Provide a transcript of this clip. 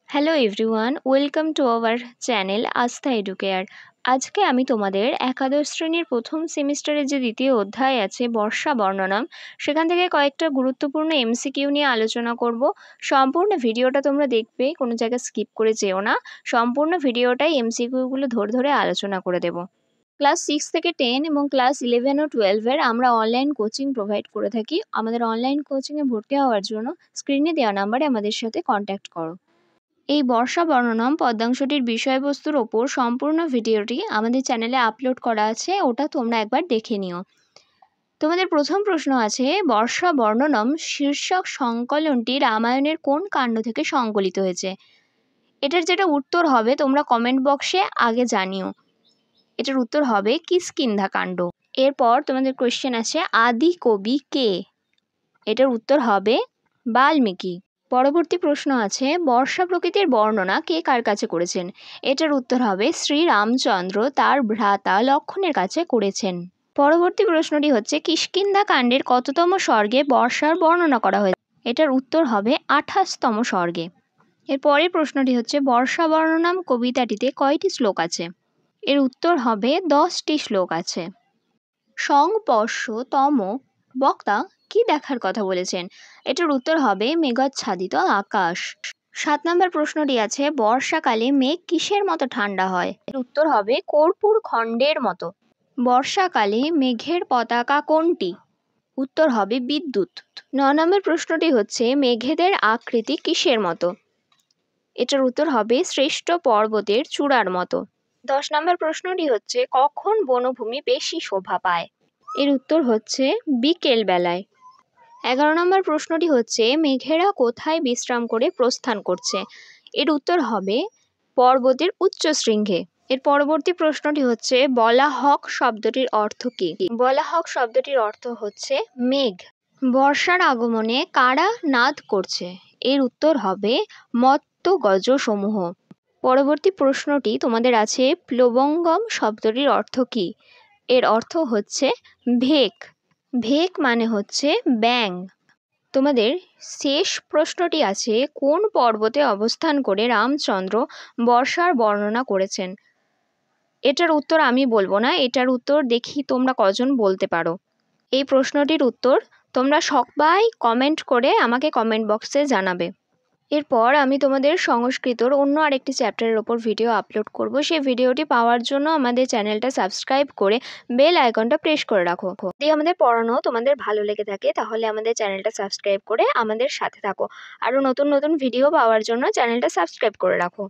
Hello everyone, welcome to our channel আস্থা educare. আজকে আমি তোমাদের একাদশ শ্রেণীর প্রথম সেমিস্টারের যে দ্বিতীয় অধ্যায় আছে বর্ষা বর্ণনাম, সেখান থেকে কয়েকটা গুরুত্বপূর্ণ এমসিকিউ নিয়ে আলোচনা করব। সম্পূর্ণ ভিডিওটা তোমরা দেখবে, কোনো জায়গায় স্কিপ করে যেও না। সম্পূর্ণ ভিডিওটাই এমসিকিউগুলো ধরে ধরে আলোচনা করে দেব। ক্লাস 6 থেকে 10 এবং ক্লাস 11 ও 12-এর আমরা অনলাইন কোচিং প্রোভাইড করে থাকি। আমাদের অনলাইন কোচিংয়ে ভর্তি হওয়ার জন্য স্ক্রিনে দেওয়া নাম্বারে আমাদের সাথে কন্ট্যাক্ট করো। এই বর্ষা বর্ণনম পদ্যাংশটির বিষয়বস্তুর ওপর সম্পূর্ণ ভিডিওটি আমাদের চ্যানেলে আপলোড করা আছে, ওটা তোমরা একবার দেখে নিও। তোমাদের প্রথম প্রশ্ন আছে, বর্ষা বর্ণনম শীর্ষক সংকলনটি রামায়ণের কোন কাণ্ড থেকে সংকলিত হয়েছে? এটার যেটা উত্তর হবে তোমরা কমেন্ট বক্সে আগে জানিও। এটার উত্তর হবে কিষ্কিন্ধা কাণ্ড। এরপর তোমাদের কোয়েশ্চেন আছে, আদি কবি কে? এটার উত্তর হবে বাল্মীকি। পরবর্তী প্রশ্ন আছে, বর্ষা প্রকৃতির বর্ণনা কে কার কাছে করেছেন? এটার উত্তর হবে শ্রীরামচন্দ্র তার ভ্রাতা লক্ষ্মণের কাছে করেছেন। পরবর্তী প্রশ্নটি হচ্ছে, কিষ্কিন্ধা কাণ্ডের কততম স্বর্গে বর্ষার বর্ণনা করা হয়েছে? এটার উত্তর হবে 28তম স্বর্গে। এর পরের প্রশ্নটি হচ্ছে, বর্ষা বর্ণনাম কবিতাটিতে কয়টি শ্লোক আছে? এর উত্তর হবে 10টি শ্লোক আছে। সংস্পর্শতম বক্তা কি দেখার কথা বলেছেন? এটার উত্তর হবে মেঘাচ্ছাদিত আকাশ। 7 নম্বর প্রশ্নটি আছে, বর্ষাকালে মেঘ কিসের মতো ঠান্ডা হয়? এর উত্তর হবে কর্পূর খণ্ডের মতো। বর্ষাকালে মেঘের পতাকা কোনটি? উত্তর হবে বিদ্যুৎ। 9 নম্বর প্রশ্নটি হচ্ছে, মেঘেদের আকৃতি কিসের মতো? এটার উত্তর হবে শ্রেষ্ঠ পর্বতের চূড়ার মতো। 10 নম্বর প্রশ্নটি হচ্ছে, কখন বনভূমি বেশি শোভা পায়? এর উত্তর হচ্ছে বিকেল বেলায়। 11 নম্বর প্রশ্নটি হচ্ছে, মেঘেরা কোথায় বিশ্রাম করে প্রস্থান করছে? এর উত্তর হবে পর্বতের উচ্চ শৃঙ্গে। এর পরবর্তী প্রশ্নটি হচ্ছে, বলাহক শব্দটির অর্থ কী? বলাহক শব্দটির অর্থ হচ্ছে মেঘ। বর্ষার আগমনে কারা নাদ করছে? এর উত্তর হবে মত্ত গজসমূহ। পরবর্তী প্রশ্নটি তোমাদের আছে, প্লবঙ্গম শব্দটির অর্থ কী? এর অর্থ হচ্ছে ভেক। ভেক মানে হচ্ছে ব্যাঙ। তোমাদের শেষ প্রশ্নটি আছে, কোন পর্বতে অবস্থান করে রামচন্দ্র বর্ষার বর্ণনা করেছেন? এটার উত্তর আমি বলবো না, এটার উত্তর দেখি তোমরা কজন বলতে পারো। এই প্রশ্নটির উত্তর তোমরা সবাই কমেন্ট করে আমাকে কমেন্ট বক্সে জানাবে। এরপর আমি তোমাদের সংস্কৃতর অন্য আরেকটি চ্যাপ্টারের ওপর ভিডিও আপলোড করব। সেই ভিডিওটি পাওয়ার জন্য আমাদের চ্যানেলটা সাবস্ক্রাইব করে বেল আইকনটা প্রেস করে রাখো। যদি আমাদের পড়ানো তোমাদের ভালো লেগে থাকে তাহলে আমাদের চ্যানেলটা সাবস্ক্রাইব করে আমাদের সাথে থাকো। আরও নতুন নতুন ভিডিও পাওয়ার জন্য চ্যানেলটা সাবস্ক্রাইব করে রাখো।